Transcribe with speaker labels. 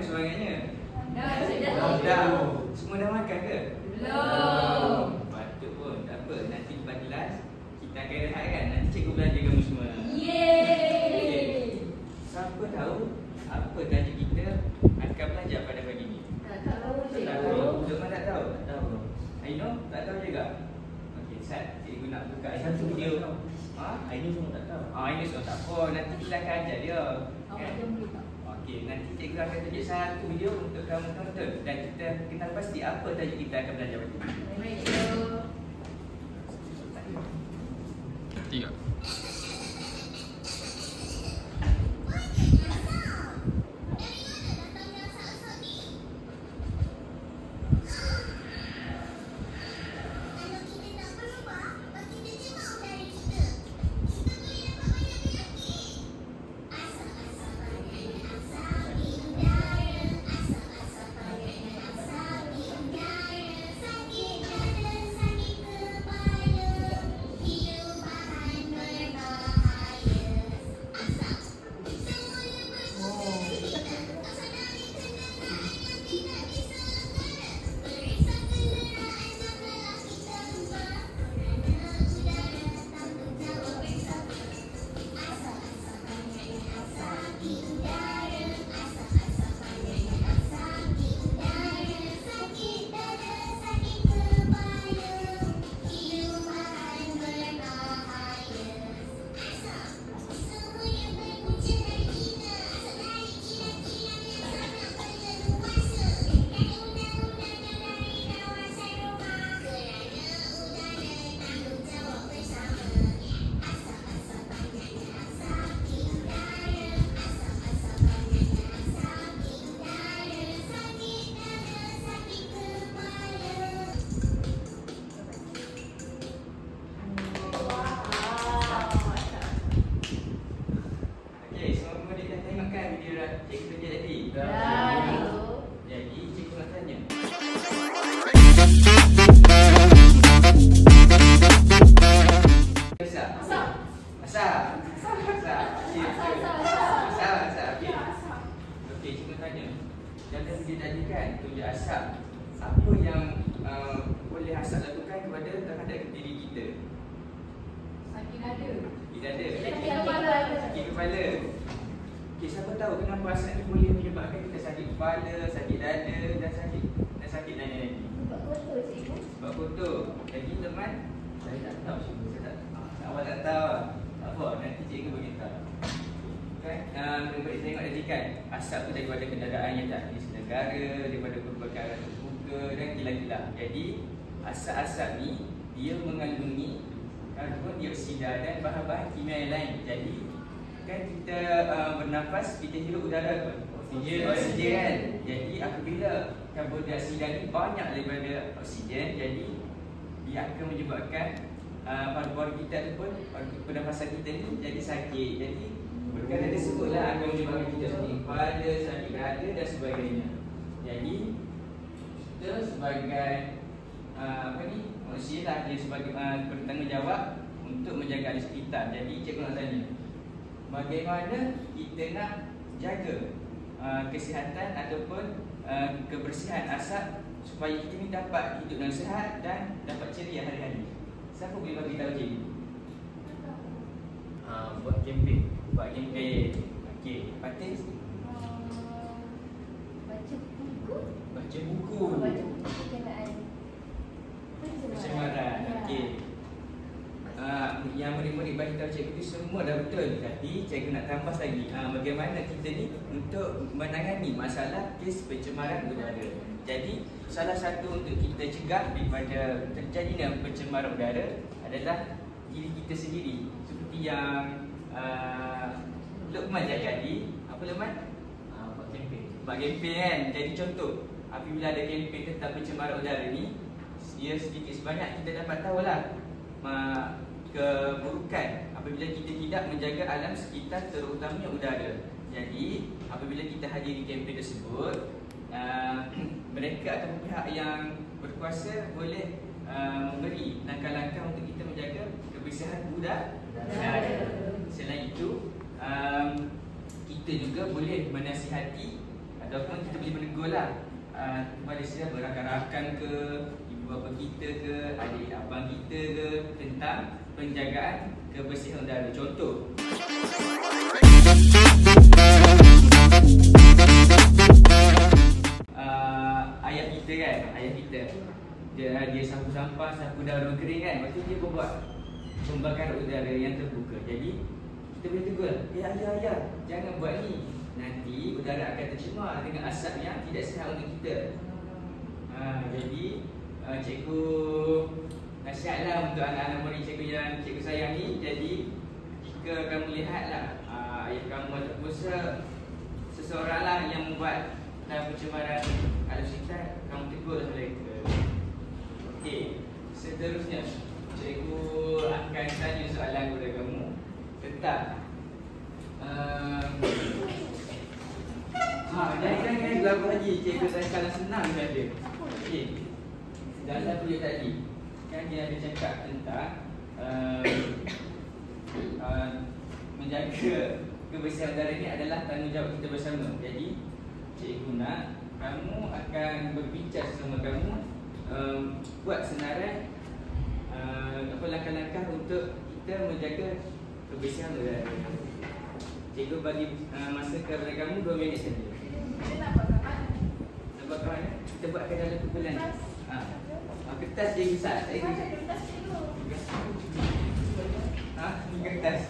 Speaker 1: sebagainya?
Speaker 2: Dah.
Speaker 1: Semua dah makan ke?
Speaker 2: Belum.
Speaker 1: Patut pun, tak apa. Nanti lepas kelas kita akan rehat kan? Nanti cikgu belajar kamu semua.
Speaker 2: Yeay.
Speaker 1: Siapa tahu apa tajuk kita akan belajar pada pagi ni?
Speaker 2: Tak tahu
Speaker 1: Tak
Speaker 2: cikgu.
Speaker 1: tahu. Memang tak tahu? Tak tahu. Aino, tak tahu juga? Okey, Sat, cikgu nak buka satu video.
Speaker 3: Ini semua tak tahu.
Speaker 1: Ini semua tak apa. Nanti kita akan ajar dia. Kan? Okey, nanti cikgu akan tunjuk satu video untuk kamu tonton dan kita kenal pasti apa tajuk kita akan belajar pagi ni.
Speaker 2: Baik cikgu.
Speaker 4: Tiga.
Speaker 1: Okey, semua murid dah tengok kan video cikgu tunjuk tadi?
Speaker 2: Dah cikgu.
Speaker 1: Jadi, cikgu nak tanya. Asap.
Speaker 2: Asap.
Speaker 1: Asap. Asap. Asap. Okey. Okey, cikgu tanya. Dalam video tadi kan tunjuk asap. Apa yang boleh asap lakukan kepada terhadap diri kita?
Speaker 2: Sakit dada.
Speaker 1: Tidak ada.
Speaker 2: Sakit kepala.
Speaker 1: Sakit kepala. Okey, siapa tahu kenapa asap ni boleh menyebabkan kita sakit kepala, sakit dada dan sakit lain-lain.
Speaker 2: Sebab kotor cikgu.
Speaker 1: Sebab kotor. Jadi teman, saya tak tahu cikgu. Saya tak awak tak tahu. Tak apa, nanti cikgu beritahu. Kan? Boleh tengok tadi kan, asap tu daripada kenderaan yang tak diselenggara, daripada kebakaran terbuka dan kilat-kilat. Jadi, asap-asap ni dia mengandungi karbon dioksida dan bahan-bahan kimia yang lain. Jadi, kan kita bernafas, kita hirup udara apa? Oksigen kan? Jadi, apabila karbon dioksida ni banyak daripada oksigen, jadi dia akan menyebabkan paru-paru kita ataupun pernafasan kita ni jadi sakit. Jadi perkara tersebutlah akan menyebabkan kita sakit kepala, sakit dada dan sebagainya. Jadi kita sebagai manusia lah, dia sebagai bertanggungjawab untuk menjaga ahli sekitar. Jadi cikgu nak tanya, bagaimana kita nak jaga kesihatan ataupun kebersihan asap supaya kita ni dapat hidup dengan sihat dan dapat ceria hari-hari? Siapa boleh bagi tahu cikgu?
Speaker 3: Buat kempen.
Speaker 1: Buat kempen. Okey, Fatin?
Speaker 2: Baca buku.
Speaker 1: Baca buku.
Speaker 2: Baca buku berkenaan
Speaker 1: Pencemaran. Okey. Yang murid-murid bagi tahu cikgu tu semua dah betul. Tapi cikgu nak tambah lagi bagaimana kita ni untuk menangani masalah kes pencemaran udara. Jadi salah satu untuk kita cegah daripada terjadinya pencemaran udara adalah diri kita sendiri. Seperti yang Luqman cakap tadi. Apa Luqman?
Speaker 3: Buat kempen.
Speaker 1: Buat kempen kan. Jadi contoh, apabila ada kempen tentang pencemaran udara ni, dia sedikit sebanyak kita dapat tahulah keburukan apabila kita tidak menjaga alam sekitar, terutamanya udara. Jadi apabila kita hadiri kempen tersebut, mereka atau pihak yang berkuasa boleh memberi langkah-langkah untuk kita menjaga kebersihan udara. Selain itu, kita juga boleh menasihati Ataupun kita boleh menegur lah kepada siapa, rakan-rakan ke, ibu bapa kita ke, adik abang kita ke, tentang penjagaan kebersihan udara. Contoh, ayah kita kan, dia sapu sampah, sapu daun kering kan, lepas tu dia buat pembakaran udara yang terbuka. Jadi kita boleh tegur, ayah, jangan buat ni, nanti udara akan tercemar dengan asap yang tidak sihat untuk kita. Jadi cikgu nasihatlah untuk anak-anak murid cikgu yang cikgu sayang ni. Jadi jika kamu lihatlah ayah kamu ataupun seseorang lah yang membuat pencemaran alam sekitar, kamu tegurlah mereka. Okey, seterusnya cikgu akan tanya soalan kepada kamu tentang jangan gelabah lagi, cikgu saya salah senang saja. Okey, dalam video tadi kan dia ada cakap tentang menjaga kebersihan udara ni adalah tanggungjawab kita bersama. Jadi cikgu nak kamu akan berbincang sama kamu, buat senarai langkah-langkah untuk kita menjaga kebersihan udara. Cikgu bagi masa kepada kamu 2 minit saja.
Speaker 2: Kita nak buat kat mana?
Speaker 1: Nak buat kat mana? Kita buat kat dalam kumpulan. Kertas dia besar.
Speaker 2: Kita ada kertas dulu.
Speaker 1: Ni kertas.